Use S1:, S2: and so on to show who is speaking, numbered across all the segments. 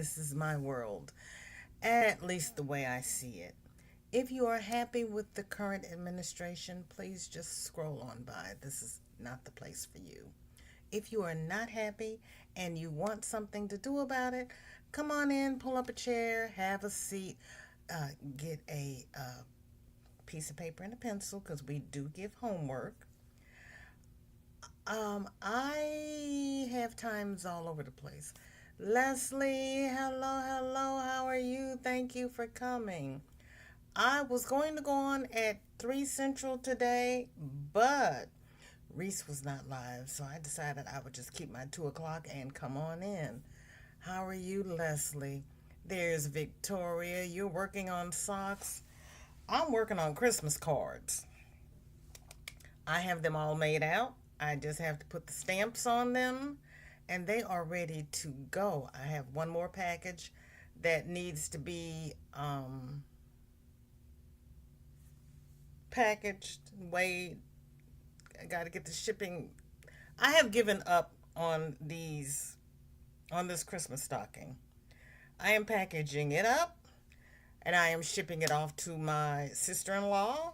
S1: this is my world, at least the way I see it. If you are happy with the current administration, please just scroll on by. This is not the place for you. If you are not happy and you want something to do about it, come on in, pull up a chair, have a seat, get a piece of paper and a pencil because we do give homework. I have times all over the place. Leslie, hello, hello. How are you? Thank you for coming. I was going to go on at 3 Central today, but Reese was not live, so I decided I would just keep my 2 o'clock and come on in. How are you, Leslie? There's Victoria. You're working on socks. I'm working on Christmas cards. I have them all made out. I just have to put the stamps on them, and they are ready to go. I have one more package that needs to be packaged, weighed. I got to get the shipping. I have given up on this Christmas stocking. I am packaging it up and I am shipping it off to my sister-in-law,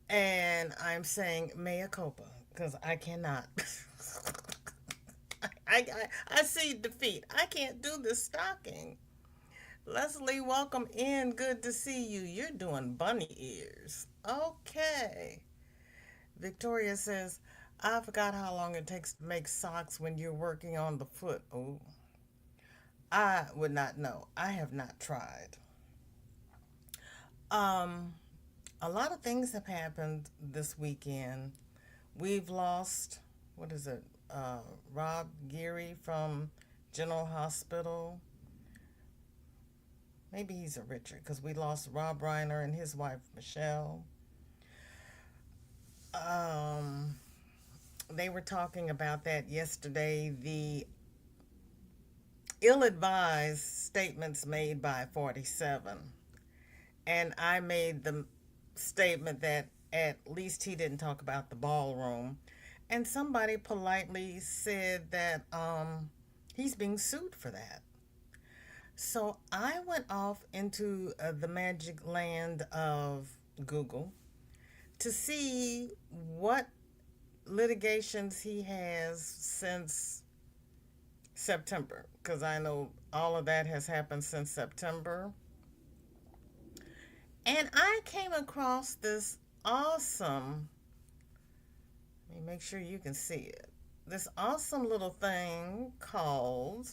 S1: and I'm saying mea culpa because I cannot. I see defeat. I can't do this stocking. Leslie, welcome in. Good to see you. You're doing bunny ears. Okay. Victoria says, I forgot how long it takes to make socks when you're working on the foot. Oh, I would not know. I have not tried. Um, a lot of things have happened this weekend. We've lost, what is it, Rob Geary from General Hospital. Maybe he's a Richard because we lost Rob Reiner and his wife Michelle. Um, they were talking about that yesterday. The ill-advised statements made by 47, and I made the statement that at least he didn't talk about the ballroom, and somebody politely said that he's being sued for that. So I went off into the magic land of Google to see what litigations he has since September, because I know all of that has happened since September. And I came across this awesome, let me make sure you can see it, this awesome little thing called,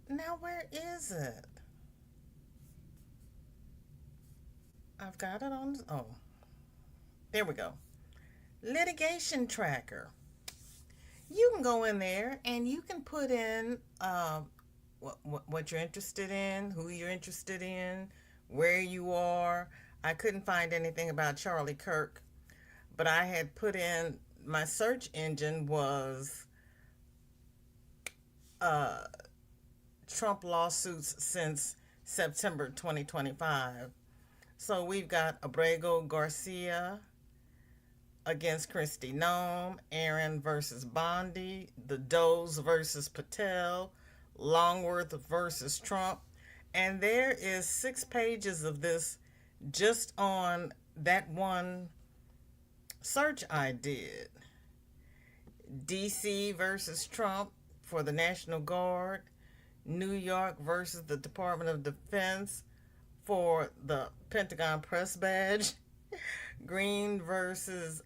S1: now where is it? I've got it on, oh, there we go. Litigation Tracker. You can go in there and you can put in what you're interested in, who you're interested in, where you are. I couldn't find anything about Charlie Kirk, but I had put in, my search engine was uh, Trump lawsuits since September 2025. So we've got Abrego Garcia against Christy Nome, Aaron versus Bondi, the Does versus Patel, Longworth versus Trump. And there is 6 pages of this just on that one search I did. DC versus Trump for the National Guard, New York versus the Department of Defense for the Pentagon Press Badge, Green versus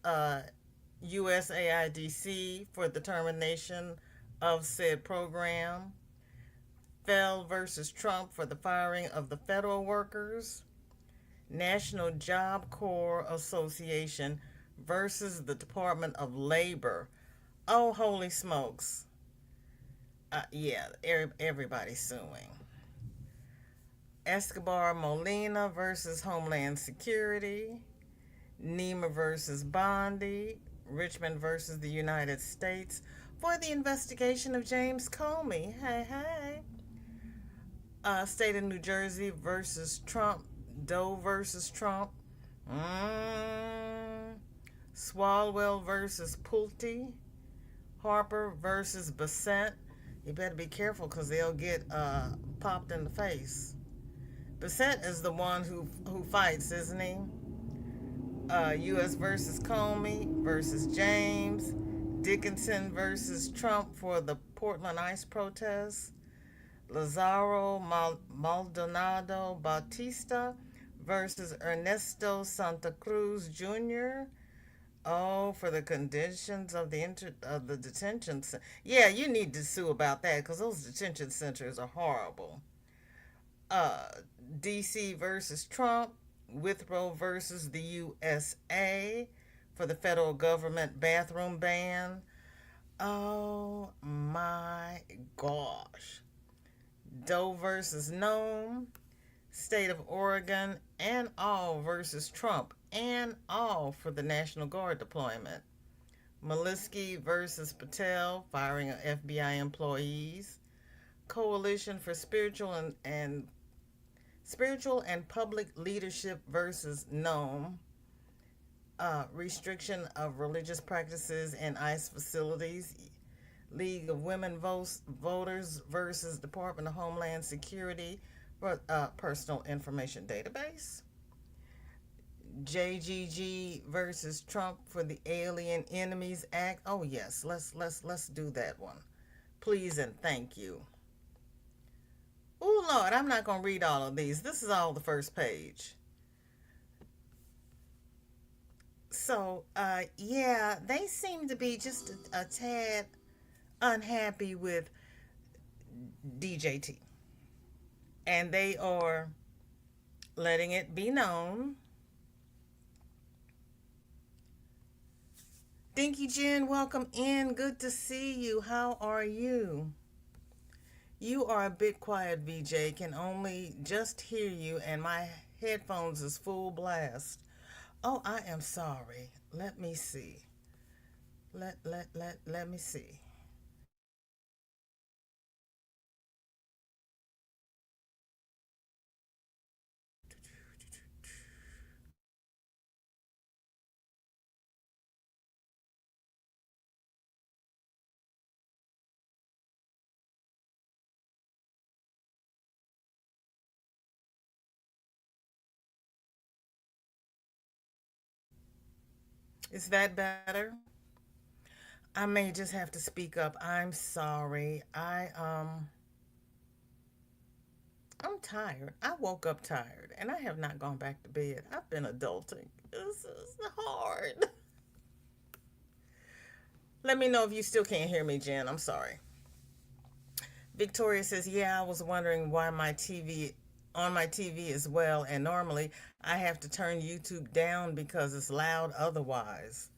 S1: USAIDC for the termination of said program, Fell versus Trump for the firing of the federal workers, National Job Corps Association versus the Department of Labor. Oh, holy smokes. Yeah, everybody's suing. Escobar Molina versus Homeland Security, Nima versus Bondi, Richmond versus the United States for the investigation of James Comey. Hey, hey. State of New Jersey versus Trump, Doe versus Trump, Swalwell versus Pulte, Harper versus Bassett. You better be careful because they'll get popped in the face. Bassett is the one who fights, isn't he? U.S. versus Comey versus James. Dickinson versus Trump for the Portland ICE protests. Lazaro Maldonado Bautista versus Ernesto Santa Cruz Jr. Oh, for the conditions of the detention center. Yeah, you need to sue about that because those detention centers are horrible. Uh, D.C. versus Trump. Withrow versus the USA for the federal government bathroom ban. Oh my gosh. Doe versus Nome. State of Oregon and all versus Trump and all for the National Guard deployment. Malinsky versus Patel, firing of FBI employees. Coalition for Spiritual and Public Leadership versus Nome. Restriction of religious practices in ICE facilities. League of Women Voters versus Department of Homeland Security for Personal Information Database. JGG versus Trump for the Alien Enemies Act. Oh yes, let's do that one. Please and thank you. Oh Lord, I'm not gonna read all of these. This is all the first page. So yeah, they seem to be just a tad unhappy with DJT. And they are letting it be known. Dinky Jen, welcome in. Good to see you. How are you? You are a bit quiet, VJ. Can only just hear you, and my headphones is full blast. Oh, I am sorry. Let me see. Let me see. Is that better? I may just have to speak up. I'm sorry. I'm tired. I woke up tired and I have not gone back to bed. I've been adulting. This is hard. Let me know if you still can't hear me, Jen. I'm sorry. Victoria says, "Yeah, I was wondering why my TV on my TV as well, and normally I have to turn YouTube down because it's loud otherwise."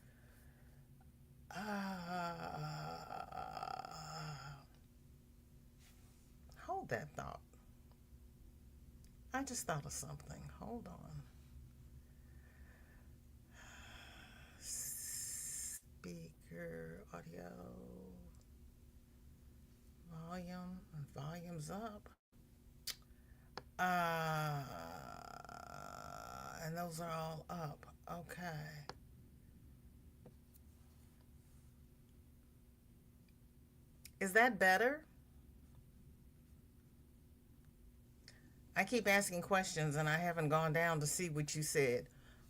S1: Hold that thought. I just thought of something. Hold on. Speaker, audio, volume's up. Uh, and those are all up. Okay. Is that better? I keep asking questions and I haven't gone down to see what you said.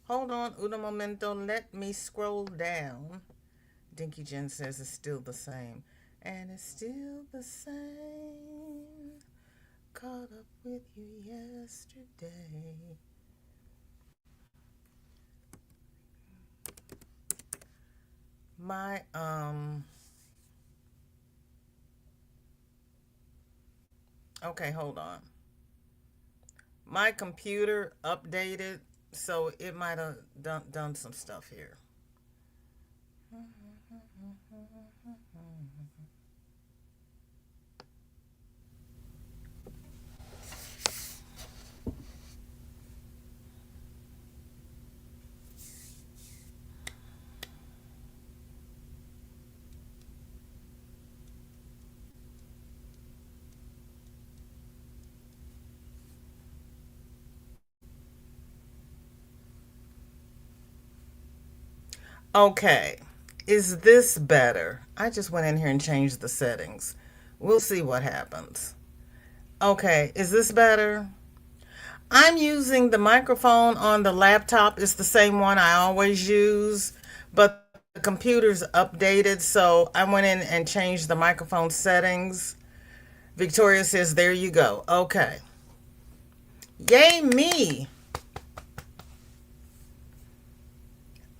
S1: Hold on, un momento. Let me scroll down. Dinky Jen says it's still the same. And it's still the same. Caught up with you yesterday. My, okay, hold on. My computer updated, so it might have done some stuff here. Okay. Is this better? I just went in here and changed the settings. We'll see what happens. Okay, is this better? I'm using the microphone on the laptop. It's the same one I always use, but the computer's updated, so I went in and changed the microphone settings. Victoria says, there you go. Okay. Yay me.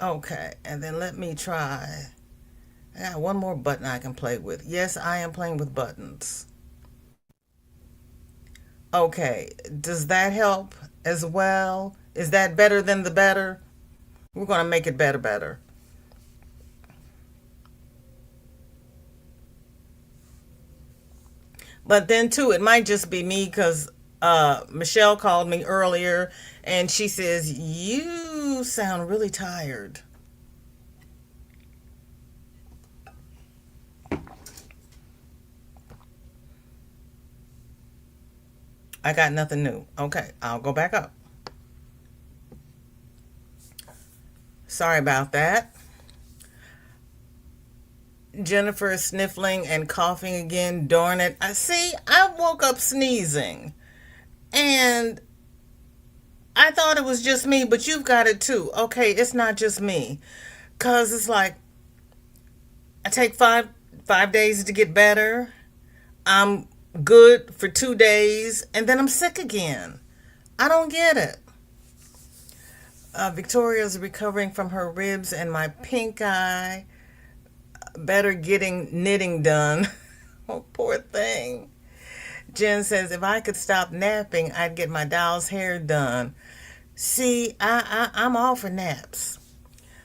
S1: Okay, and then let me try. I got one more button I can play with. Yes, I am playing with buttons. Okay, does that help as well? Is that better than the better? We're going to make it better. But then, too, it might just be me because Michelle called me earlier and she says, you sound really tired. I got nothing new. Okay, I'll go back up. Sorry about that. Jennifer is sniffling and coughing again. Darn it. I woke up sneezing. And I thought it was just me, but you've got it too. Okay, it's not just me. Cause it's like I take five days to get better. I'm good for 2 days, and then I'm sick again. I don't get it. Victoria's recovering from her ribs and my pink eye. Better getting knitting done. Oh, poor thing. Jen says, if I could stop napping, I'd get my doll's hair done. See, I'm all for naps.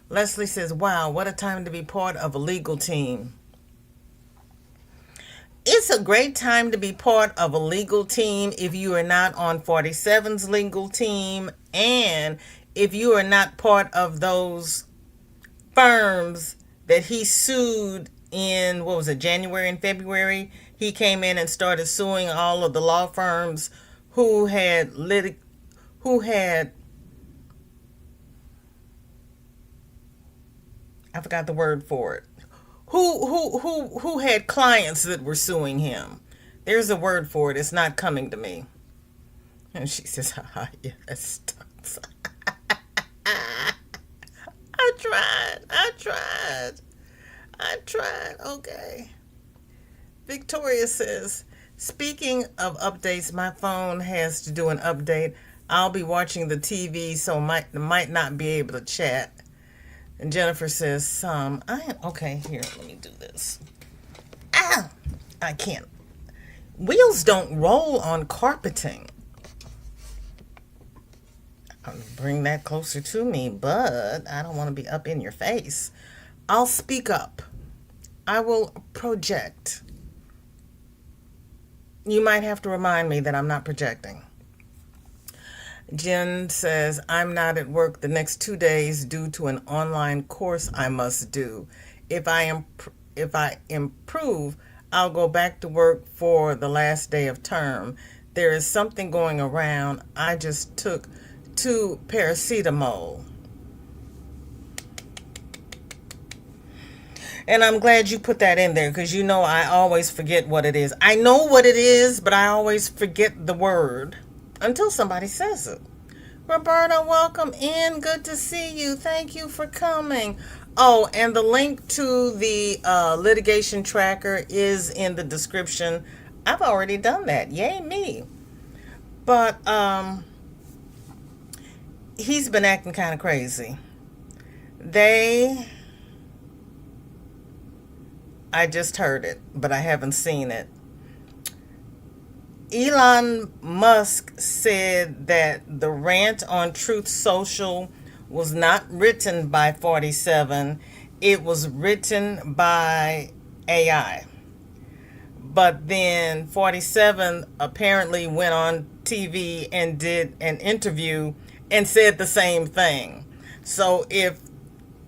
S1: Leslie says, wow, what a time to be part of a legal team. It's a great time to be part of a legal team if you are not on 47's legal team and if you are not part of those firms that he sued in, what was it, January and February. He came in and started suing all of the law firms who had I forgot the word for it. Who had clients that were suing him. There's a word for it. It's not coming to me. And she says, yes. I tried. Okay. Victoria says, speaking of updates, my phone has to do an update. I'll be watching the TV, so might not be able to chat. And Jennifer says, okay, here, let me do this. I can't. Wheels don't roll on carpeting. I'll bring that closer to me, but I don't want to be up in your face. I'll speak up. I will project. You might have to remind me that I'm not projecting. Jen says, I'm not at work the next 2 days due to an online course I must do. If I improve, I'll go back to work for the last day of term. There is something going around. I just took 2 paracetamol. And I'm glad you put that in there because I always forget what it is. I know what it is, but I always forget the word until somebody says it. Roberta, welcome in. Good to see you. Thank you for coming. Oh, and the link to the litigation tracker is in the description. I've already done that. Yay me. But he's been acting kind of crazy. I just heard it, but I haven't seen it. Elon Musk said that the rant on Truth Social was not written by 47. It was written by AI. But then 47 apparently went on TV and did an interview and said the same thing. So if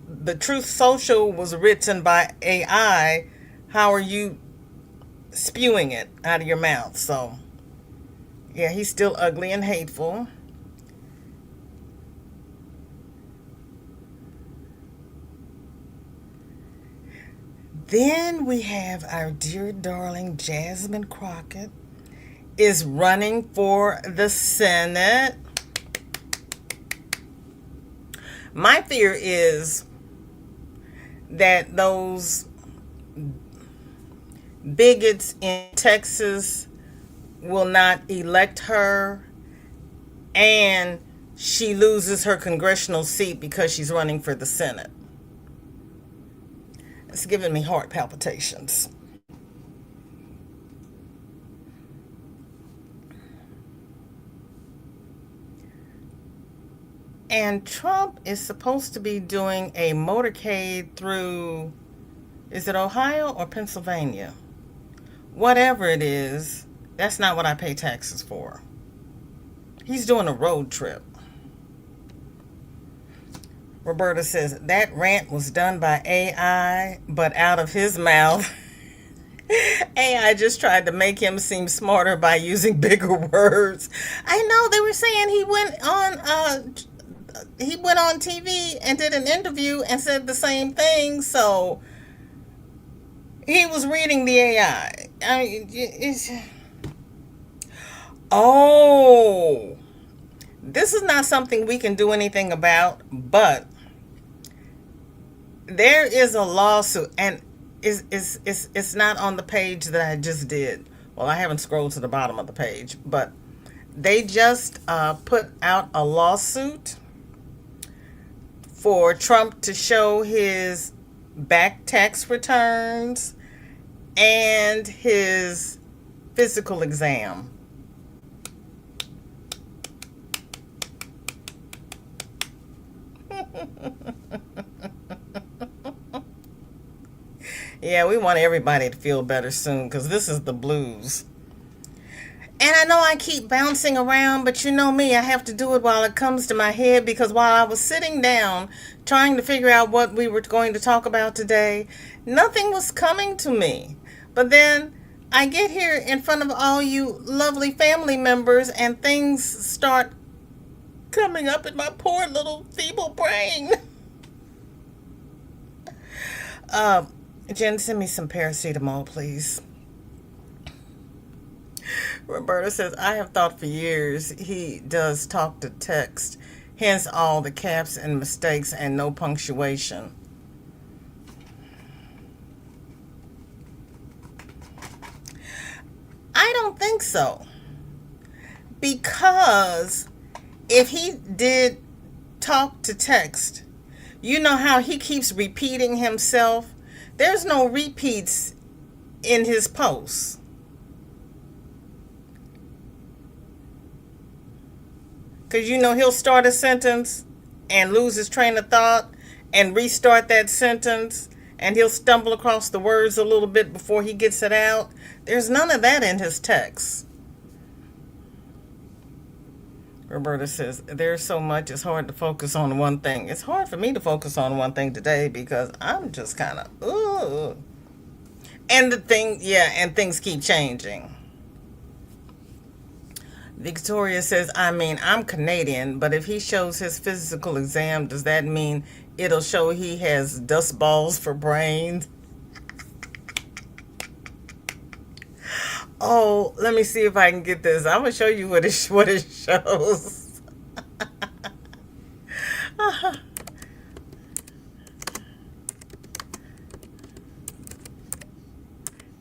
S1: the Truth Social was written by AI, how are you spewing it out of your mouth? So, yeah, he's still ugly and hateful. Then we have our dear darling Jasmine Crockett is running for the Senate. My fear is that those bigots in Texas will not elect her and she loses her congressional seat because she's running for the Senate. It's giving me heart palpitations. And Trump is supposed to be doing a motorcade through, is it Ohio or Pennsylvania? Whatever it is, that's not what I pay taxes for. He's doing a road trip. Roberta says, that rant was done by AI, but out of his mouth. AI just tried to make him seem smarter by using bigger words. I know they were saying he went on TV and did an interview and said the same thing, so he was reading the AI. Oh, this is not something we can do anything about, but there is a lawsuit, and it's not on the page that I just did. Well, I haven't scrolled to the bottom of the page, but they just put out a lawsuit for Trump to show his back tax returns and his physical exam. Yeah, we want everybody to feel better soon because this is the blues. And I know I keep bouncing around, but you know me, I have to do it while it comes to my head, because while I was sitting down trying to figure out what we were going to talk about today, nothing was coming to me. But then I get here in front of all you lovely family members and things start coming up in my poor little feeble brain. Jen, send me some paracetamol, please. Roberta says, I have thought for years he does talk to text, hence all the caps and mistakes and no punctuation. I don't think so. Because if he did talk to text, you know how he keeps repeating himself? There's no repeats in his posts. Because you know he'll start a sentence and lose his train of thought and restart that sentence, and he'll stumble across the words a little bit before he gets it out. There's none of that in his text. Roberta says, there's so much, it's hard to focus on one thing. It's hard for me to focus on one thing today because I'm just kind of, ooh. And and things keep changing. Victoria says, I'm Canadian, but if he shows his physical exam, does that mean it'll show he has dust balls for brains? Oh, let me see if I can get this. I'm going to show you what it shows.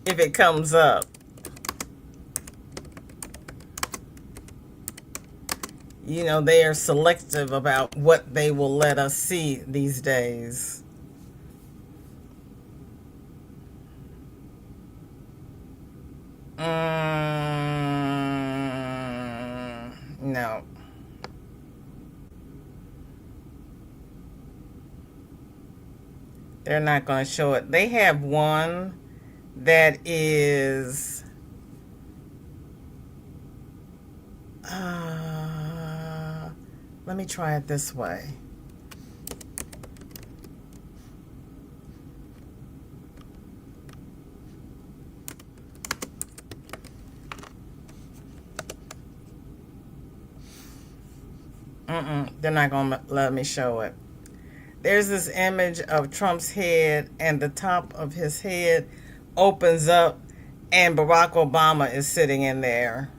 S1: If it comes up. You know, they are selective about what they will let us see these days. No. They're not going to show it. They have one that is... let me try it this way. They're not going to let me show it. There's this image of Trump's head, and the top of his head opens up, and Barack Obama is sitting in there.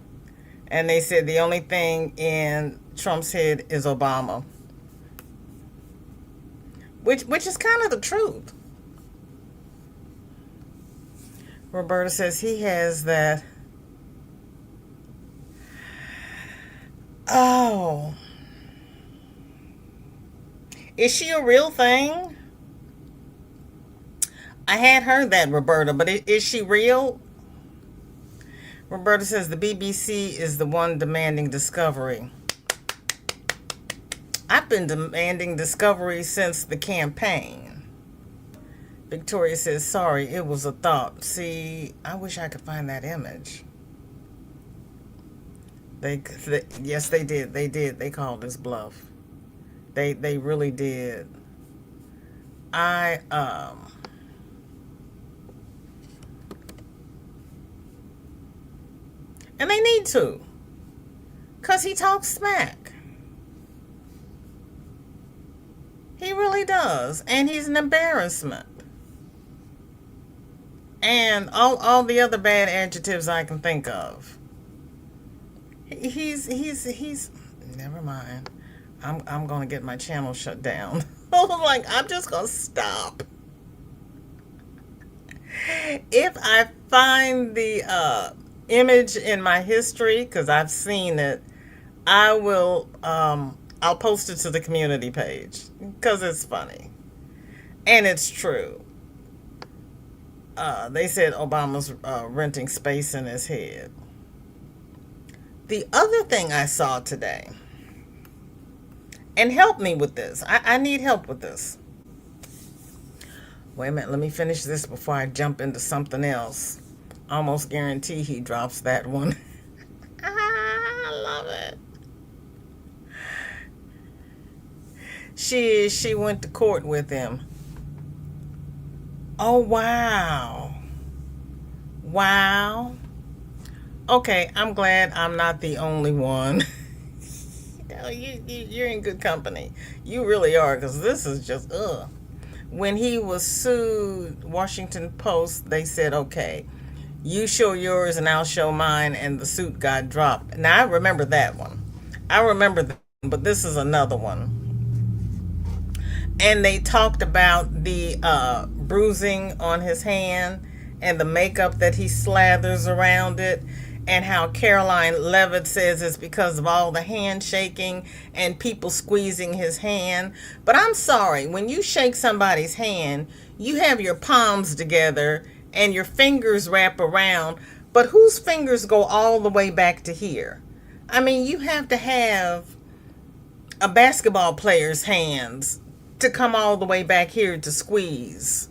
S1: And they said the only thing in Trump's head is Obama, which is kind of the truth. Roberta says he has that. Oh, is she a real thing? I had heard that, Roberta, but is she real? Roberta says the BBC is the one demanding discovery. I've been demanding discovery since the campaign. Victoria says, sorry, it was a thought. See, I wish I could find that image. Yes, they did. They did. They called this bluff. They really did. And they need to, cause he talks smack. He really does, and he's an embarrassment. And all the other bad adjectives I can think of. He's never mind. I'm gonna get my channel shut down. Like, I'm just gonna stop. If I find the image in my history, because I've seen it, I will I'll post it to the community page because it's funny and it's true. They said Obama's renting space in his head. The other thing I saw today, and help me with this, I need help with this. Wait a minute, let me finish this before I jump into something else. Almost guarantee he drops that one. I love it. She went to court with him. Oh, wow. Wow. Okay, I'm glad I'm not the only one. You're in good company. You really are, because this is just, ugh. When he was sued, Washington Post, they said, okay, you show yours and I'll show mine, and the suit got dropped. Now, I remember that one. I remember that, but this is another one. And they talked about the bruising on his hand and the makeup that he slathers around it, and how Caroline Levitt says it's because of all the handshaking and people squeezing his hand. But I'm sorry, when you shake somebody's hand, you have your palms together and your fingers wrap around, but whose fingers go all the way back to here? I mean, you have to have a basketball player's hands to come all the way back here to squeeze.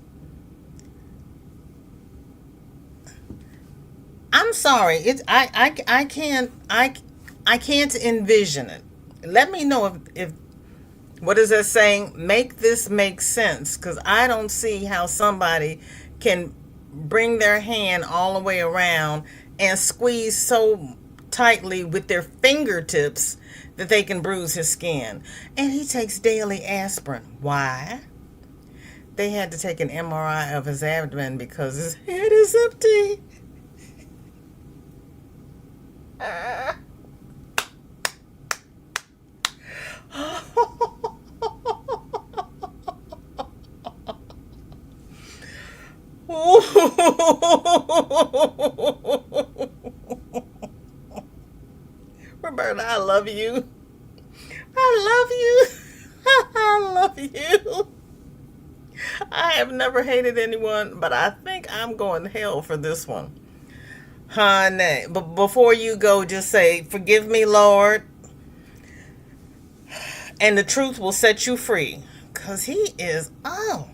S1: I'm sorry. I can't envision it. Let me know if what is that saying? Make this make sense, because I don't see how somebody can bring their hand all the way around and squeeze so tightly with their fingertips that they can bruise his skin. And he takes daily aspirin. Why? They had to take an MRI of his abdomen because his head is empty. Roberta, I love you. I love you. I love you. I have never hated anyone, but I think I'm going to hell for this one. Honey, but before you go, just say, forgive me, Lord, and the truth will set you free. Because he is, oh.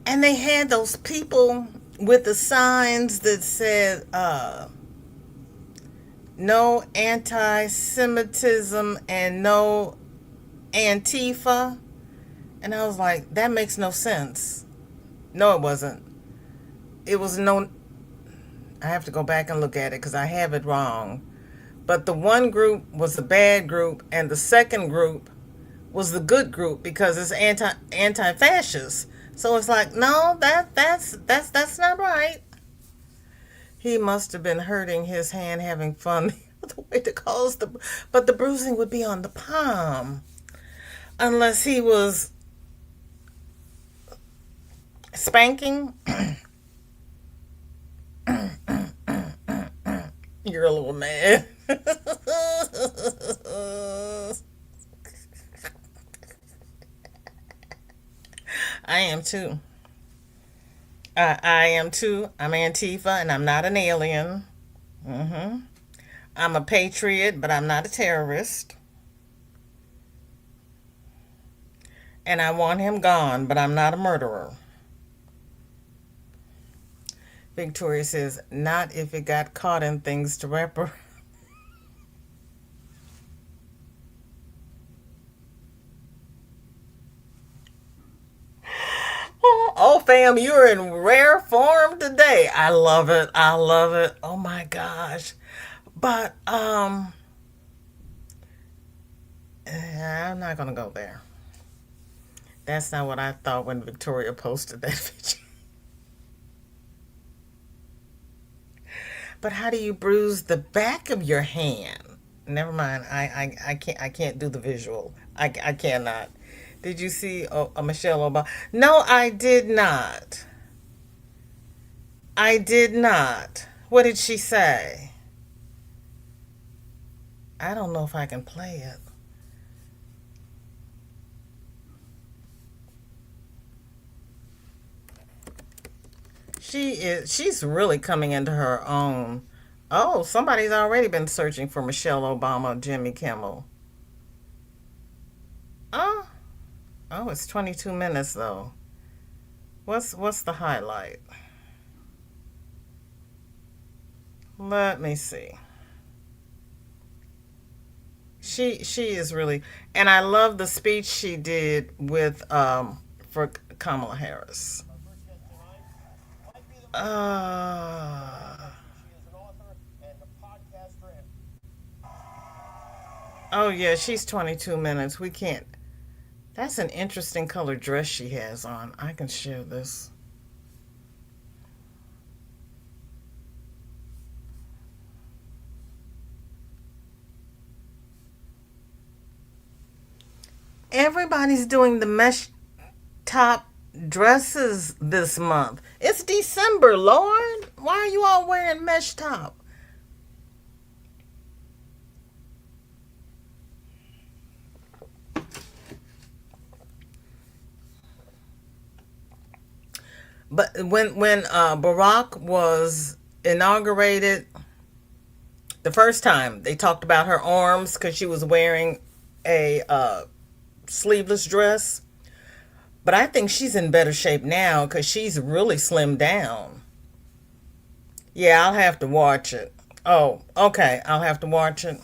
S1: And they had those people with the signs that said, no anti-Semitism and no Antifa. And I was like, that makes no sense. No, it wasn't. It was no, I have to go back and look at it because I have it wrong. But the one group was the bad group, and the second group was the good group because it's anti-fascist. So it's like, no, that's not right. He must have been hurting his hand, having fun. The way to cause but the bruising would be on the palm, unless he was spanking. You're a little mad. I am too. I am too. I'm Antifa, and I'm not an alien. Hmm. I'm a patriot, but I'm not a terrorist. And I want him gone, but I'm not a murderer. Victoria says, not if it got caught in things to rapper. Oh, fam, you're in rare form today. I love it. I love it. Oh my gosh. But I'm not gonna go there. That's not what I thought when Victoria posted that picture. But how do you bruise the back of your hand? Never mind. I can't do the visual. I cannot. Did you see Michelle Obama? No, I did not. I did not. What did she say? I don't know if I can play it. She's really coming into her own. Oh, somebody's already been searching for Michelle Obama, Jimmy Kimmel. Oh, oh, it's 22 minutes though. What's the highlight? Let me see. She is really, and I love the speech she did with for Kamala Harris. Oh yeah, she's 22 minutes. We can't. That's an interesting color dress she has on. I can share this. Everybody's doing the mesh top dresses this month. It's December, Lord. Why are you all wearing mesh top? But when Barack was inaugurated the first time, they talked about her arms because she was wearing a sleeveless dress. But I think she's in better shape now because she's really slimmed down. Yeah, I'll have to watch it. Oh, okay. I'll have to watch it.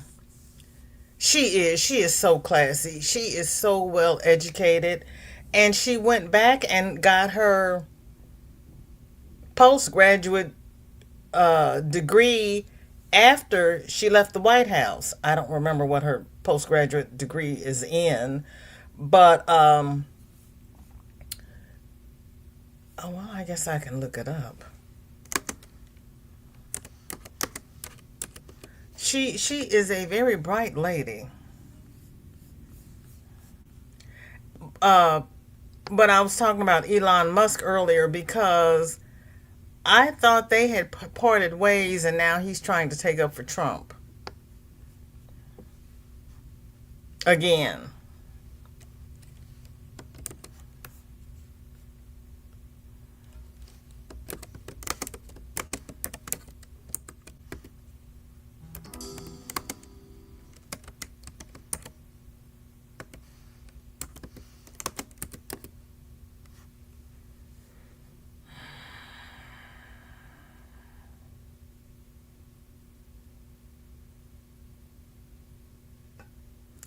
S1: She is. She is so classy. She is so well educated. And she went back and got her postgraduate degree after she left the White House. I don't remember what her postgraduate degree is in, but oh well, I guess I can look it up. She is a very bright lady. Uh, but I was talking about Elon Musk earlier because I thought they had parted ways, and now he's trying to take up for Trump again.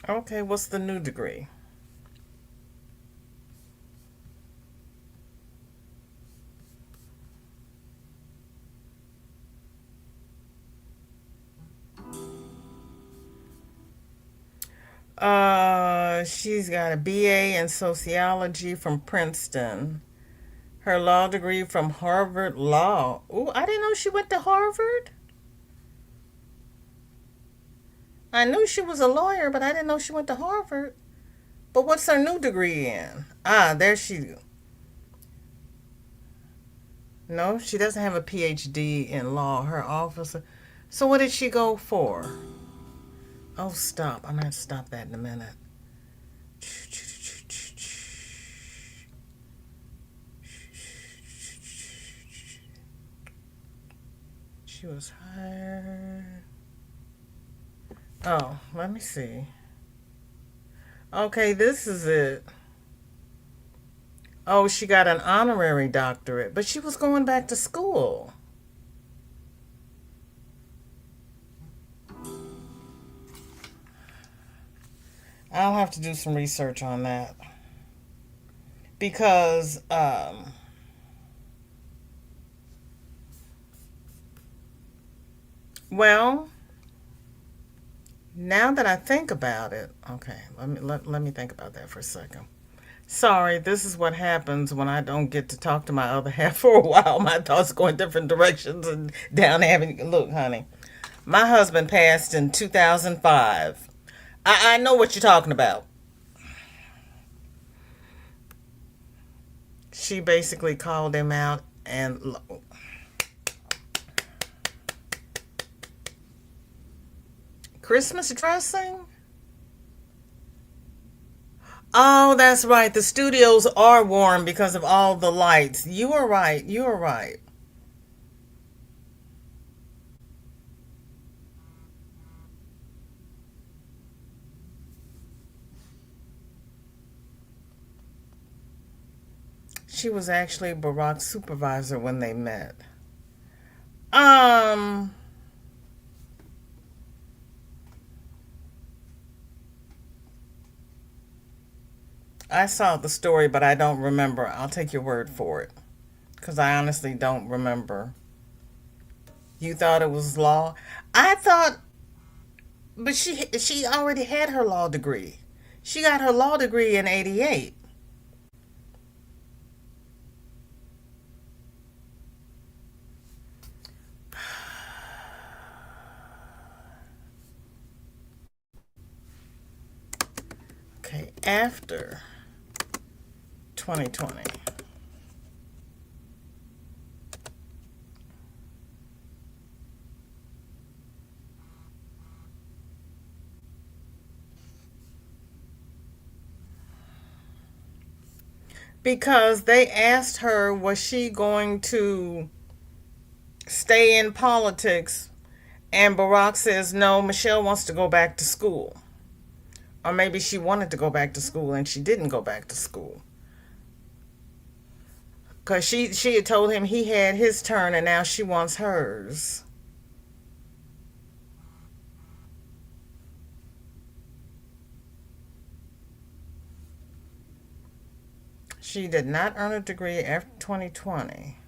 S1: Okay, what's the new degree? She's got a BA in sociology from Princeton. Her law degree from Harvard Law. Ooh, I didn't know she went to Harvard. I knew she was a lawyer, but I didn't know she went to Harvard. But what's her new degree in? Ah, there she. No, she doesn't have a PhD in law. Her officer. So what did she go for? Oh, stop. I'm going to stop that in a minute. She was hired. Oh, let me see. Okay, this is it. Oh, she got an honorary doctorate, but she was going back to school. I'll have to do some research on that because, well, now that I think about it, okay, let me think about that for a second. Sorry, this is what happens when I don't get to talk to my other half for a while. My thoughts go in different directions and down having look, honey. My husband passed in 2005. I know what you're talking about. She basically called him out and Christmas dressing? Oh, that's right. The studios are warm because of all the lights. You are right. You are right. She was actually Barack's supervisor when they met. Um, I saw the story, but I don't remember. I'll take your word for it because I honestly don't remember. You thought it was law? I thought, but she already had her law degree. She got her law degree in '88. Okay, after 2020. Because they asked her, was she going to stay in politics? And Barack says, no, Michelle wants to go back to school. Or maybe she wanted to go back to school and she didn't go back to school. Because she had told him he had his turn and now she wants hers. She did not earn a degree after 2020.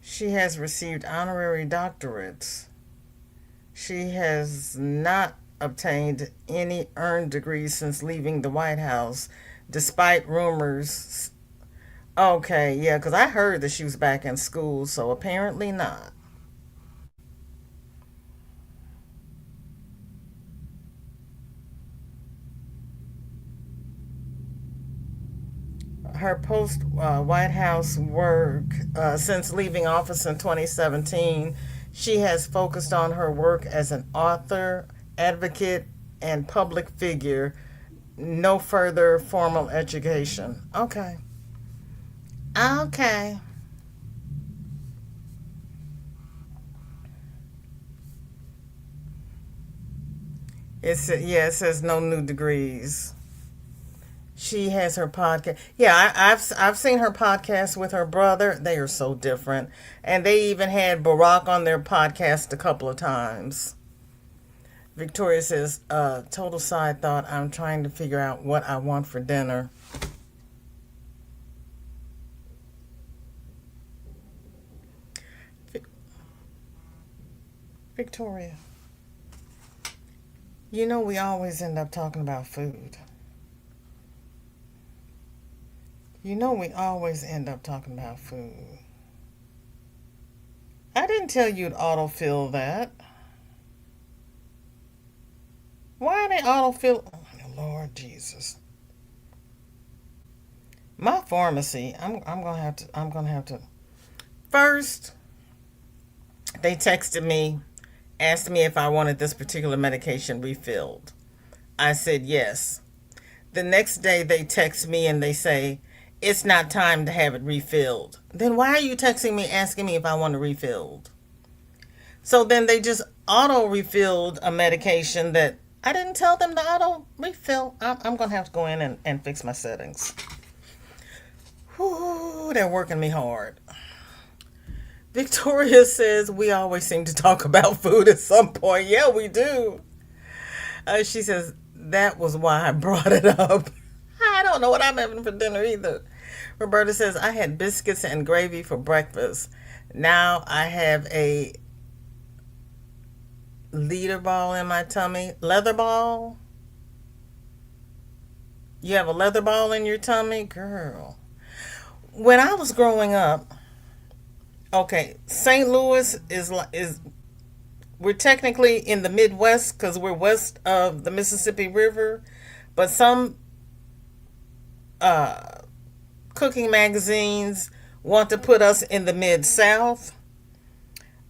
S1: She has received honorary doctorates. She has not obtained any earned degrees since leaving the White House, despite rumors. Okay, yeah, because I heard that she was back in school, so apparently not. Her post White House work since leaving office in 2017, she has focused on her work as an author, advocate, and public figure. No further formal education. Okay. Okay. It says no new degrees. She has her podcast. Yeah, I've seen her podcast with her brother. They are so different, and they even had Barack on their podcast a couple of times. Victoria says, "Total side thought. I'm trying to figure out what I want for dinner." Victoria, You know, we always end up talking about food. You know, we always end up talking about food. I didn't tell you to autofill that. Why are they autofill? Oh, Lord Jesus. My pharmacy. I'm gonna have to. I'm gonna have to. First, they texted me, asked me if I wanted this particular medication refilled. I said yes. The next day, they text me and they say it's not time to have it refilled. Then why are you texting me asking me if I want it refilled? So then they just auto refilled a medication that I didn't tell them to auto refill. I'm going to have to go in and fix my settings. Whew, they're working me hard. Victoria says we always seem to talk about food at some point. Yeah, we do. She says that was why I brought it up. I don't know what I'm having for dinner either. Roberta says I had biscuits and gravy for breakfast. Now I have a leader ball in my tummy. Leather ball? You have a leather ball in your tummy? Girl. When I was growing up, okay, St. Louis is we're technically in the Midwest because we're west of the Mississippi River, but some uh, cooking magazines want to put us in the Mid South.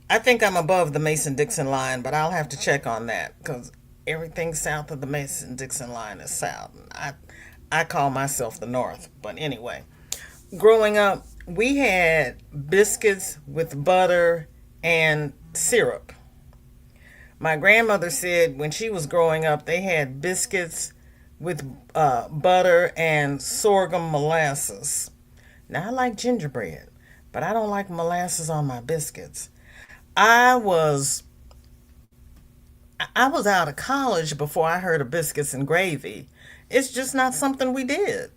S1: I think I'm above the Mason Dixon line, but I'll have to check on that because everything south of the Mason Dixon line is south. I call myself the North, but anyway, growing up, we had biscuits with butter and syrup. My grandmother said when she was growing up, they had biscuits with butter and sorghum molasses. Now, I like gingerbread, but I don't like molasses on my biscuits. I was I was out of college before I heard of biscuits and gravy. It's just not something we did.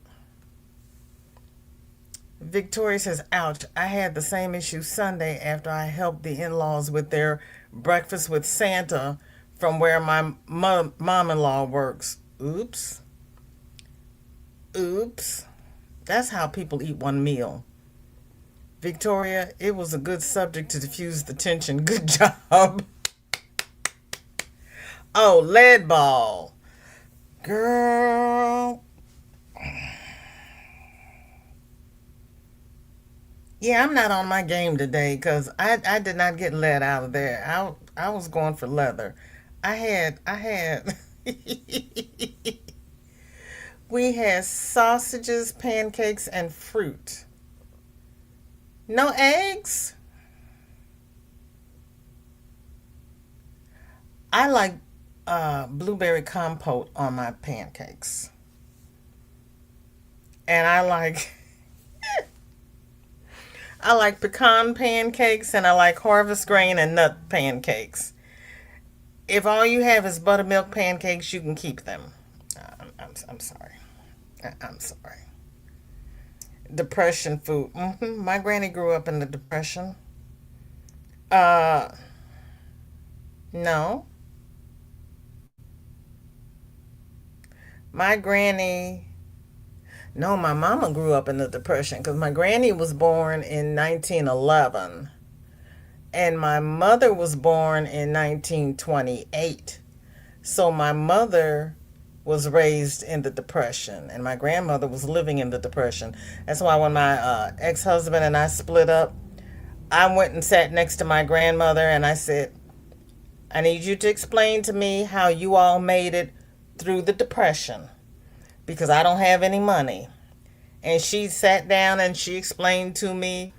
S1: Victoria says, ouch, I had the same issue Sunday after I helped the in laws with their breakfast with Santa from where my mom in law works. Oops. Oops. That's how people eat one meal. Victoria, it was a good subject to diffuse the tension. Good job. Oh, lead ball. Girl. Yeah, I'm not on my game today because I did not get lead out of there. I was going for leather. I had we had sausages, pancakes, and fruit. No eggs? I like blueberry compote on my pancakes. And I like pecan pancakes and I like harvest grain and nut pancakes. If all you have is buttermilk pancakes, you can keep them. I'm sorry. I'm sorry. Depression food. My granny grew up in the Depression. Uh, no. My granny. No, my mama grew up in the Depression because my granny was born in 1911 and my mother was born in 1928. So my mother was raised in the Depression and my grandmother was living in the Depression. That's why when my ex husband and I split up, I went and sat next to my grandmother and I said, I need you to explain to me how you all made it through the Depression because I don't have any money. And she sat down and she explained to me,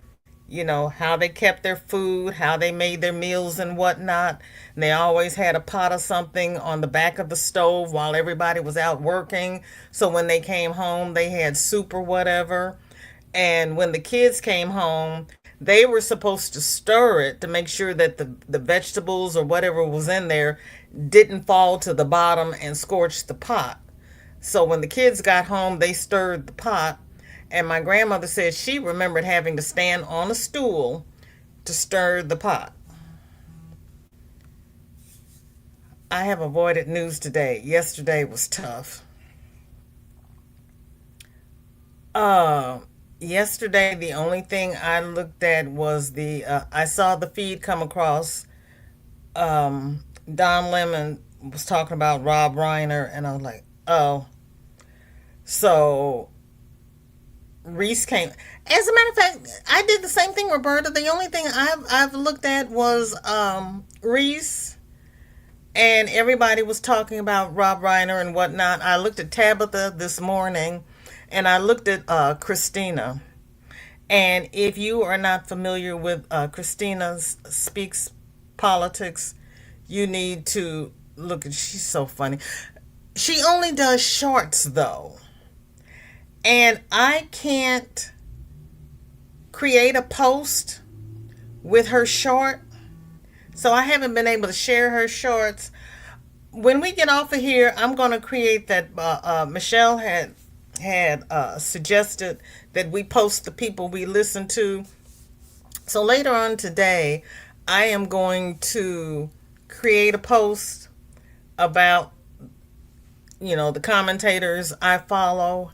S1: how they kept their food, how they made their meals and whatnot. And they always had a pot of something on the back of the stove while everybody was out working. So when they came home, they had soup or whatever. And when the kids came home, they were supposed to stir it to make sure that the vegetables or whatever was in there didn't fall to the bottom and scorch the pot. So when the kids got home, they stirred the pot. And my grandmother said she remembered having to stand on a stool to stir the pot. I have avoided news today. Yesterday was tough. Uh, Yesterday the only thing I looked at was I saw the feed come across. Um, Don Lemon was talking about Rob Reiner, and I was like, oh, so Reese came. As a matter of fact, I did the same thing, Roberta. The only thing I've looked at was Reese, and everybody was talking about Rob Reiner and whatnot. I looked at Tabitha this morning, and I looked at Christina. And if you are not familiar with Christina Speaks Politics, you need to look at. She's so funny. She only does shorts though, and I can't create a post with her short, so I haven't been able to share her shorts. When we get off of here, I'm gonna create that. Michelle had suggested that we post the people we listen to. So later on today, I am going to create a post about the commentators I follow,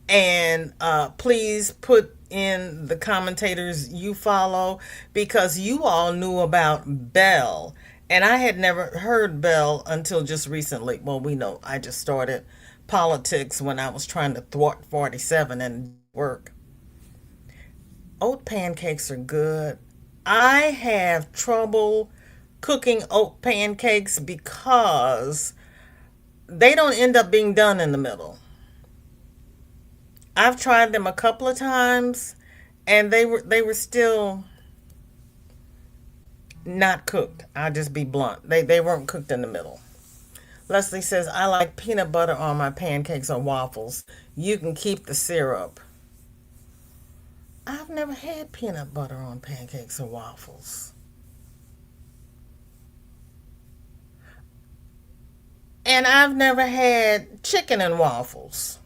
S1: and please put in the commentators you follow, because you all knew about Bell, and I had never heard Bell until just recently. Well, we know I just started politics when I was trying to thwart 47 and work. Oat pancakes are good. I have trouble cooking oat pancakes because they don't end up being done in the middle. I've tried them a couple of times, and they were still not cooked. I'll just be blunt. They weren't cooked in the middle. Leslie says, I like peanut butter on my pancakes or waffles. You can keep the syrup. I've never had peanut butter on pancakes or waffles. And I've never had chicken and waffles.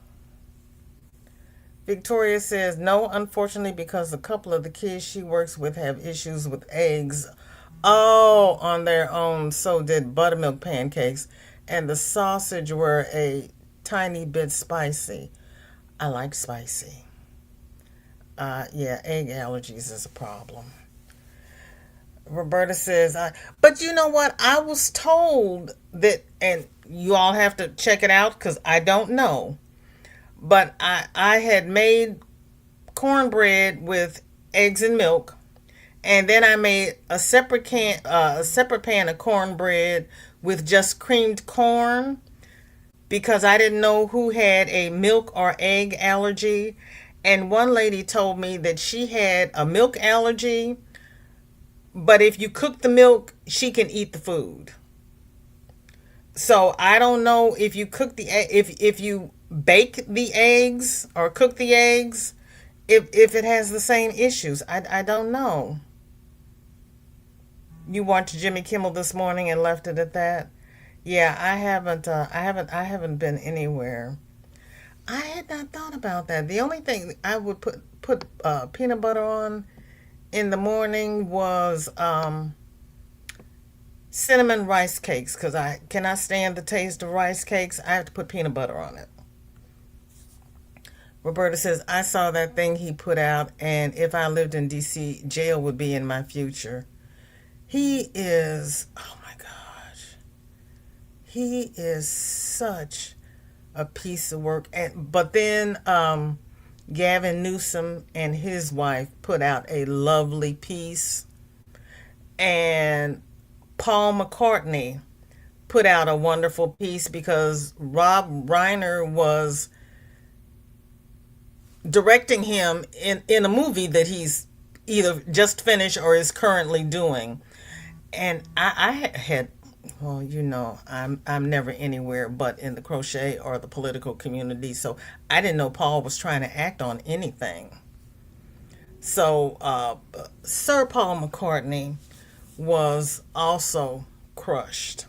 S1: Victoria says, no, unfortunately, because a couple of the kids she works with have issues with eggs. Oh, on their own. So did buttermilk pancakes. And the sausage were a tiny bit spicy. I like spicy. Yeah, egg allergies is a problem. Roberta says, but you know what? I was told that, and you all have to check it out because I don't know, but I had made cornbread with eggs and milk, and then I made a separate pan of cornbread with just creamed corn, because I didn't know who had a milk or egg allergy. And one lady told me that she had a milk allergy, but if you cook the milk, she can eat the food. So I don't know if you cook if you bake the eggs or cook the eggs, if it has the same issues. I don't know. You watched Jimmy Kimmel this morning and left it at that. Yeah, I haven't. I haven't been anywhere. I had not thought about that. The only thing I would put peanut butter on in the morning was cinnamon rice cakes, because I cannot stand the taste of rice cakes. I have to put peanut butter on it. Roberta says, I saw that thing he put out, and if I lived in D.C., jail would be in my future. He is, oh my gosh, he is such a piece of work. But then Gavin Newsom and his wife put out a lovely piece, and Paul McCartney put out a wonderful piece, because Rob Reiner was directing him in a movie that he's either just finished or is currently doing. And I had, well, I'm never anywhere but in the crochet or the political community, so I didn't know Paul was trying to act on anything. So Sir Paul McCartney was also crushed.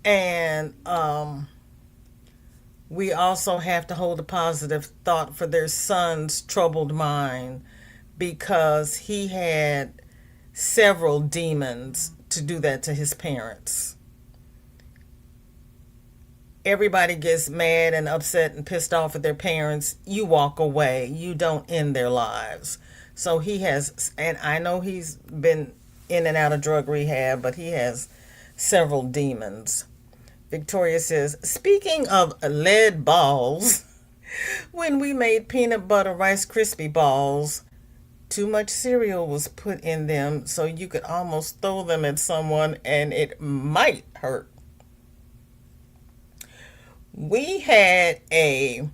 S1: And we also have to hold a positive thought for their son's troubled mind, because he had several demons to do that to his parents. Everybody gets mad and upset and pissed off at their parents. You walk away. You don't end their lives. So he has, and I know he's been in and out of drug rehab, but he has several demons. Victoria says, speaking of lead balls, when we made peanut butter Rice Krispie balls, too much cereal was put in them so you could almost throw them at someone and it might hurt. We had a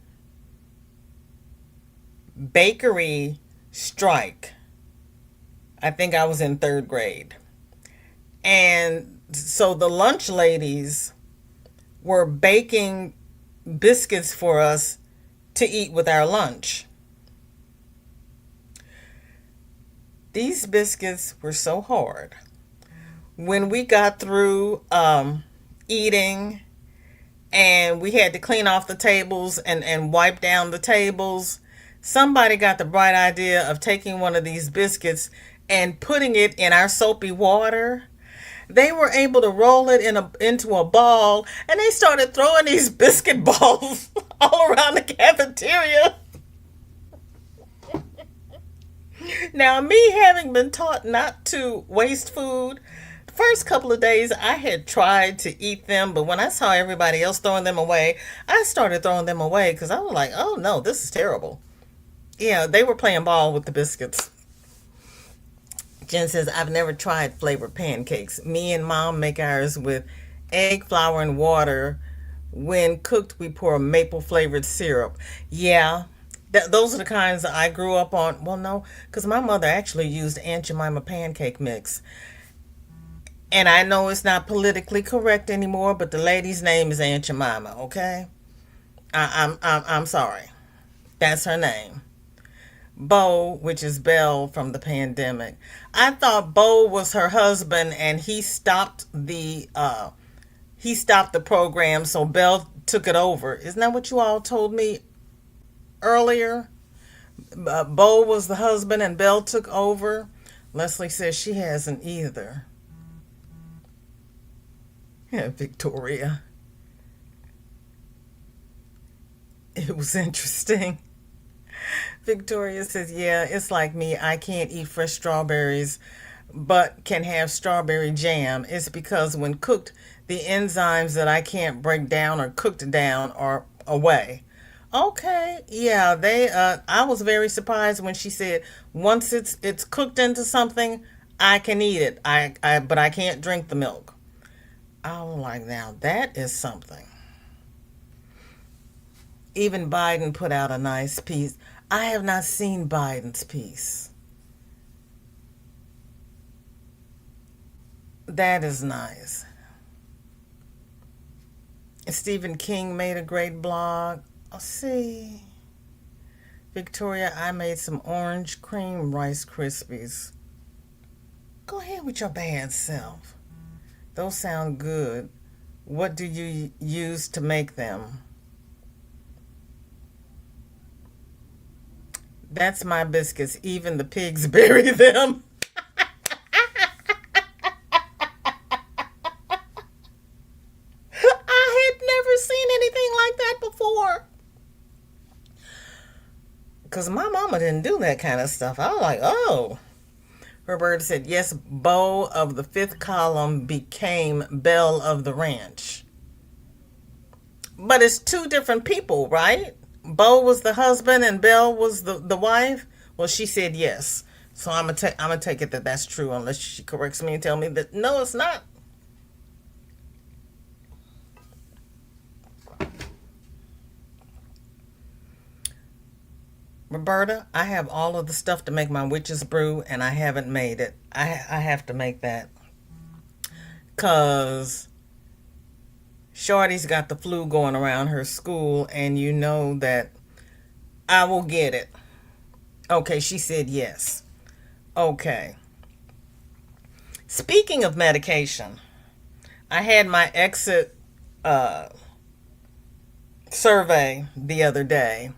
S1: bakery strike. I think I was in third grade. And so the lunch ladies were baking biscuits for us to eat with our lunch. These biscuits were so hard. When we got through eating and we had to clean off the tables and wipe down the tables, somebody got the bright idea of taking one of these biscuits and putting it in our soapy water. They were able to roll it into a ball, and they started throwing these biscuit balls all around the cafeteria. Now, me having been taught not to waste food, the first couple of days I had tried to eat them, but when I saw everybody else throwing them away, I started throwing them away because I was like, oh no, this is terrible. Yeah, they were playing ball with the biscuits. Jen says, I've never tried flavored pancakes. Me and mom make ours with egg, flour, and water. When cooked, we pour maple flavored syrup. Yeah, those are the kinds that I grew up on. Well, no, because my mother actually used Aunt Jemima pancake mix. And I know it's not politically correct anymore, but the lady's name is Aunt Jemima, okay? I'm sorry. That's her name. Bo, which is Belle from the pandemic. I thought Bo was her husband and he stopped the program, so Belle took it over. Isn't that what you all told me earlier? Bo was the husband and Belle took over. Leslie says she hasn't either. Yeah, Victoria. It was interesting. Victoria says, yeah, it's like me. I can't eat fresh strawberries, but can have strawberry jam. It's because when cooked, the enzymes that I can't break down or cooked down are away. Okay, yeah, I was very surprised when she said once it's cooked into something, I can eat it. But I can't drink the milk. I was like, now that is something. Even Biden put out a nice piece. I have not seen Biden's piece. That is nice. Stephen King made a great blog. Oh, see. Victoria, I made some orange cream Rice Krispies. Go ahead with your bad self. Those sound good. What do you use to make them? That's my biscuits. Even the pigs bury them. I had never seen anything like that before. Because my mama didn't do that kind of stuff. I was like, oh. Roberta said, yes, Bo of the fifth column became Belle of the ranch. But it's two different people, right? Bo was the husband and Belle was the wife? Well, she said yes. So I'm gonna take it that that's true unless she corrects me and tell me that no, it's not. Roberta, I have all of the stuff to make my witch's brew and I haven't made it. I have to make that. Because Shorty's got the flu going around her school and you know that I will get it. Okay, she said yes. Okay. Speaking of medication, I had my exit survey the other day.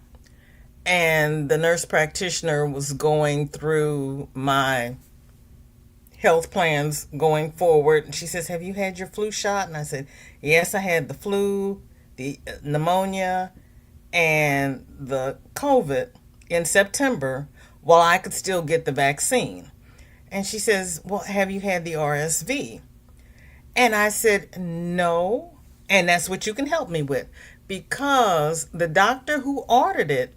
S1: And the nurse practitioner was going through my health plans going forward. And she says, have you had your flu shot? And I said, yes, I had the flu, the pneumonia and the COVID in September while I could still get the vaccine. And she says, well, have you had the RSV? And I said, no. And that's what you can help me with. Because the doctor who ordered it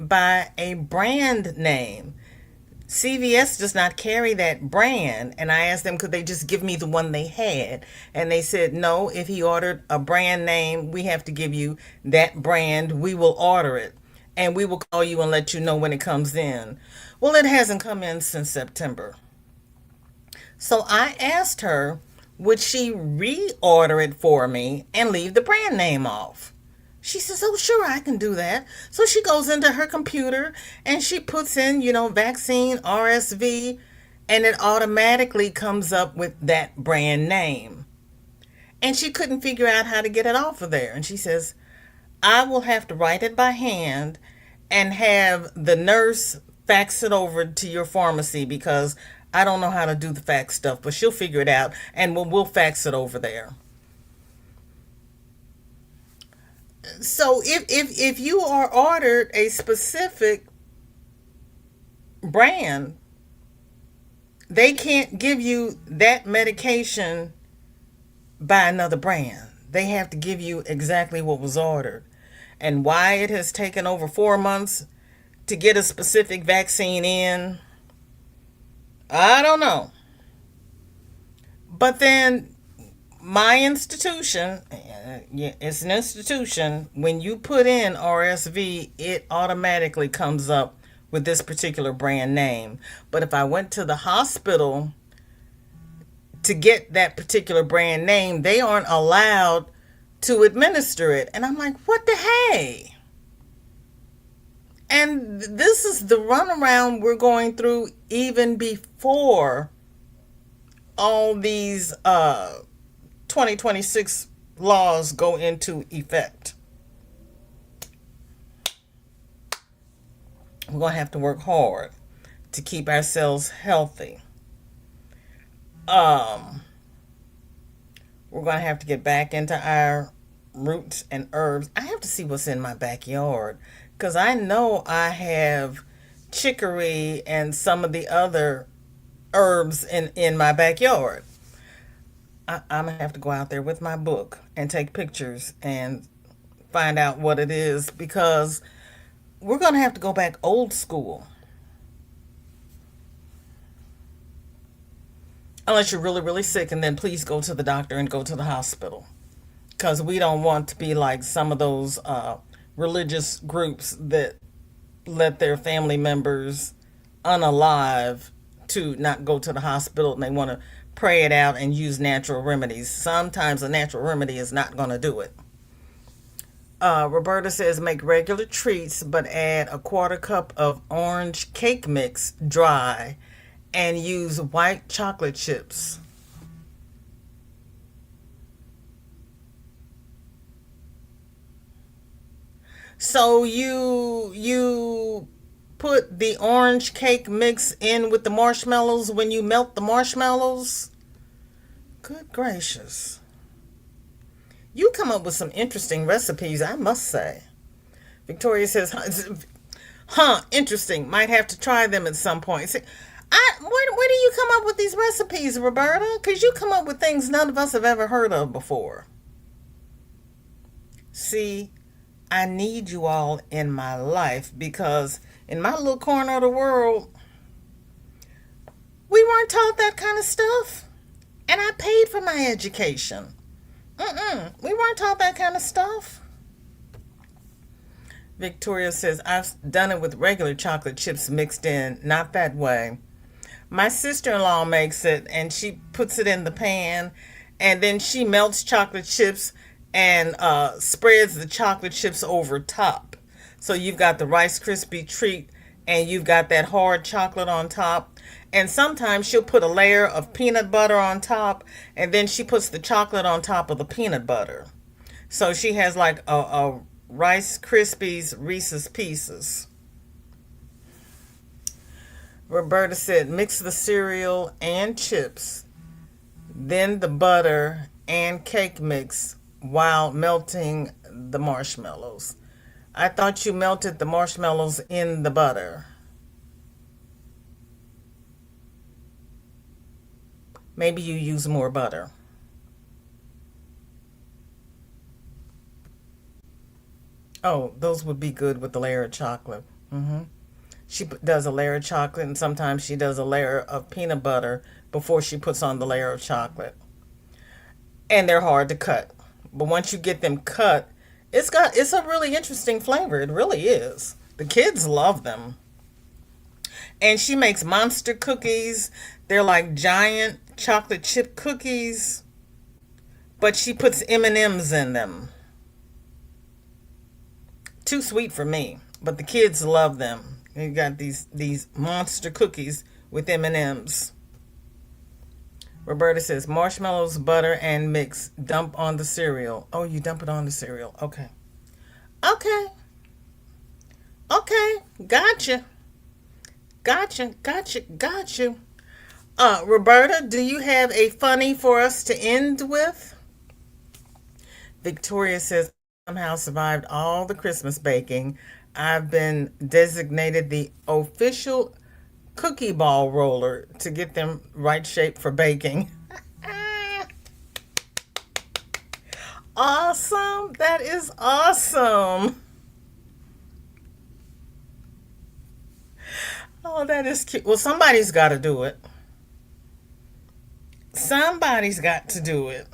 S1: by a brand name. CVS does not carry that brand. And I asked them, could they just give me the one they had? And they said, no, if he ordered a brand name, we have to give you that brand. We will order it. And we will call you and let you know when it comes in. Well, it hasn't come in since September. So I asked her, would she reorder it for me and leave the brand name off? She says, oh, sure, I can do that. So she goes into her computer and she puts in, vaccine, RSV, and it automatically comes up with that brand name. And she couldn't figure out how to get it off of there. And she says, I will have to write it by hand and have the nurse fax it over to your pharmacy because I don't know how to do the fax stuff, but she'll figure it out and we'll fax it over there. So if you are ordered a specific brand, they can't give you that medication by another brand. They have to give you exactly what was ordered. And why it has taken over 4 months to get a specific vaccine in, I don't know. But then my institution, it's an institution, when you put in RSV, it automatically comes up with this particular brand name. But if I went to the hospital to get that particular brand name, they aren't allowed to administer it. And I'm like, what the hey? And this is the runaround we're going through even before all these 2026 laws go into effect. We're going to have to work hard to keep ourselves healthy. We're going to have to get back into our roots and herbs. I have to see what's in my backyard because I know I have chicory and some of the other herbs in my backyard. I'm going to have to go out there with my book and take pictures and find out what it is because we're going to have to go back old school. Unless you're really, really sick, and then please go to the doctor and go to the hospital. Because we don't want to be like some of those religious groups that let their family members unalive to not go to the hospital, and they want to pray it out and use natural remedies. Sometimes a natural remedy is not going to do it. Roberta says make regular treats, but add a 1/4 cup of orange cake mix dry and use white chocolate chips. So you put the orange cake mix in with the marshmallows when you melt the marshmallows? Good gracious. You come up with some interesting recipes, I must say. Victoria says, interesting. Might have to try them at some point. See, where do you come up with these recipes, Roberta? Because you come up with things none of us have ever heard of before. See, I need you all in my life because in my little corner of the world, we weren't taught that kind of stuff. And I paid for my education. We weren't taught that kind of stuff. Victoria says, I've done it with regular chocolate chips mixed in, not that way. My sister-in-law makes it, and she puts it in the pan, and then she melts chocolate chips and spreads the chocolate chips over top. So you've got the Rice Krispie treat, and you've got that hard chocolate on top. And sometimes she'll put a layer of peanut butter on top, and then she puts the chocolate on top of the peanut butter. So she has like a Rice Krispies Reese's Pieces. Roberta said, mix the cereal and chips, then the butter and cake mix while melting the marshmallows. I thought you melted the marshmallows in the butter. Maybe you use more butter. Oh, those would be good with the layer of chocolate. She does a layer of chocolate, and sometimes she does a layer of peanut butter before she puts on the layer of chocolate. And they're hard to cut, but once you get them cut, it's a really interesting flavor. It really is. The kids love them. And she makes monster cookies. They're like giant chocolate chip cookies, but she puts M&Ms in them. Too sweet for me, but the kids love them. You got these monster cookies with M&Ms. Roberta says marshmallows, butter, and mix. Dump on the cereal. Oh, you dump it on the cereal. Okay. Okay. Okay. Gotcha. Gotcha. Gotcha. Gotcha. Roberta, do you have a funny for us to end with? Victoria says, somehow survived all the Christmas baking. I've been designated the official cookie ball roller to get them right shape for baking. Awesome. That is awesome. Oh, that is cute. Well, somebody's got to do it. Somebody's got to do it.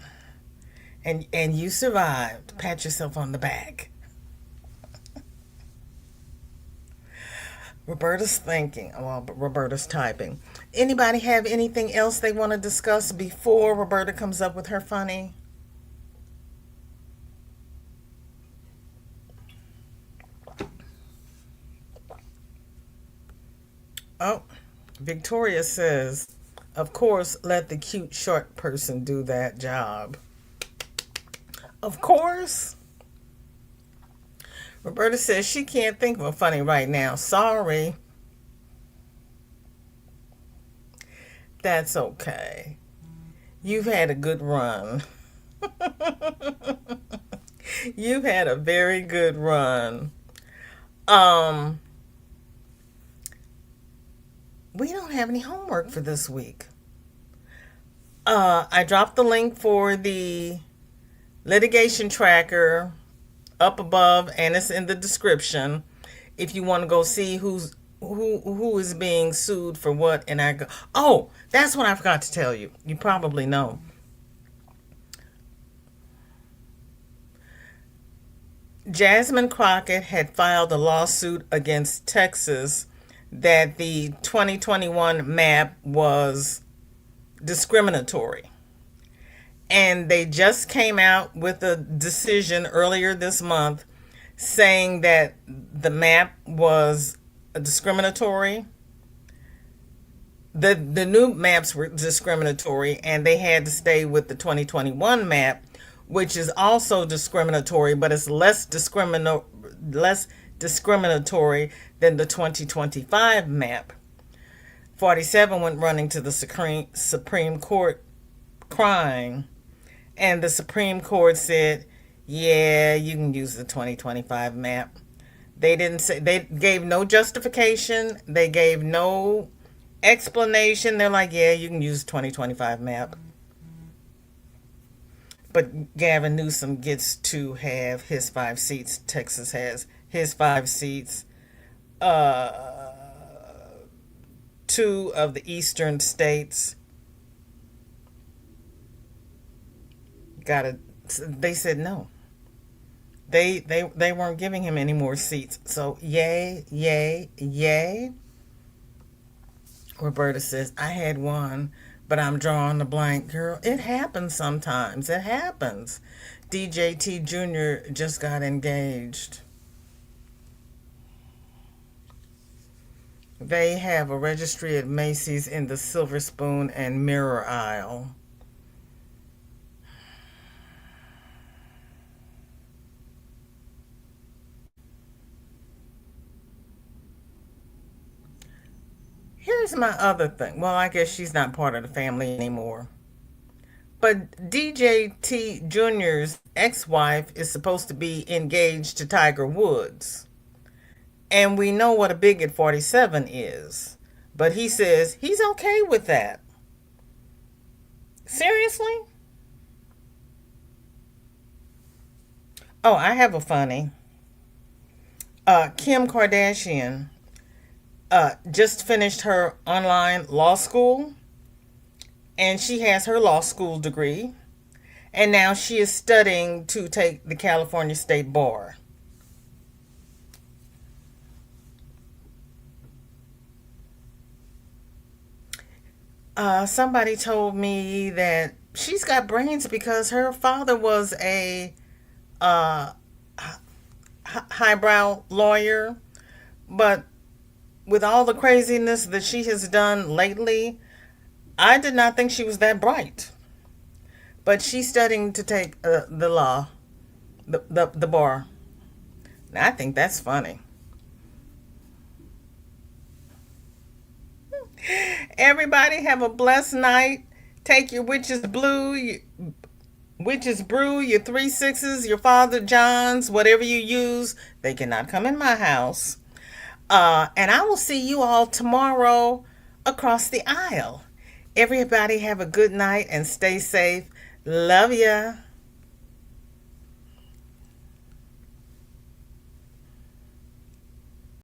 S1: And you survived. Pat yourself on the back. Roberta's thinking. Well, Roberta's typing. Anybody have anything else they want to discuss before Roberta comes up with her funny? Oh, Victoria says, of course, let the cute short person do that job. Of course. Roberta says she can't think of a funny right now. Sorry. That's okay. You've had a good run. You've had a very good run. Um, we don't have any homework for this week. I dropped the link for the litigation tracker up above, and it's in the description. If you want to go see who is being sued for what, and I go. Oh, that's what I forgot to tell you. You probably know. Jasmine Crockett had filed a lawsuit against Texas that the 2021 map was discriminatory. And they just came out with a decision earlier this month saying that the map was discriminatory. The new maps were discriminatory, and they had to stay with the 2021 map, which is also discriminatory, but it's less discriminatory than the 2025 map. 47 went running to the Supreme Court crying, and the Supreme Court said, yeah, you can use the 2025 map. They didn't say, they gave no justification, they gave no explanation. They're like, yeah, you can use the 2025 map. But Gavin Newsom gets to have his 5 seats. Texas has his 5 seats. Uh, two of the eastern states got it. They said no. They weren't giving him any more seats. So yay, yay, yay. Roberta says, I had one, but I'm drawing the blank. Girl, it happens sometimes. It happens. DJT Jr. just got engaged. They have a registry at Macy's in the Silver Spoon and Mirror aisle. Here's my other thing. Well, I guess she's not part of the family anymore. But DJT Jr.'s ex-wife is supposed to be engaged to Tiger Woods. And we know what a bigot 47 is. But he says he's okay with that. Seriously? Oh, I have a funny. Kim Kardashian just finished her online law school, and she has her law school degree, and now she is studying to take the California State Bar. Somebody told me that she's got brains because her father was a uh, highbrow lawyer, but with all the craziness that she has done lately, I did not think she was that bright. But she's studying to take the law, the bar. I think that's funny. Everybody have a blessed night. Take your witch's brew, your three sixes, your Father John's, whatever you use. They cannot come in my house. And I will see you all tomorrow across the aisle. Everybody have a good night and stay safe. Love ya.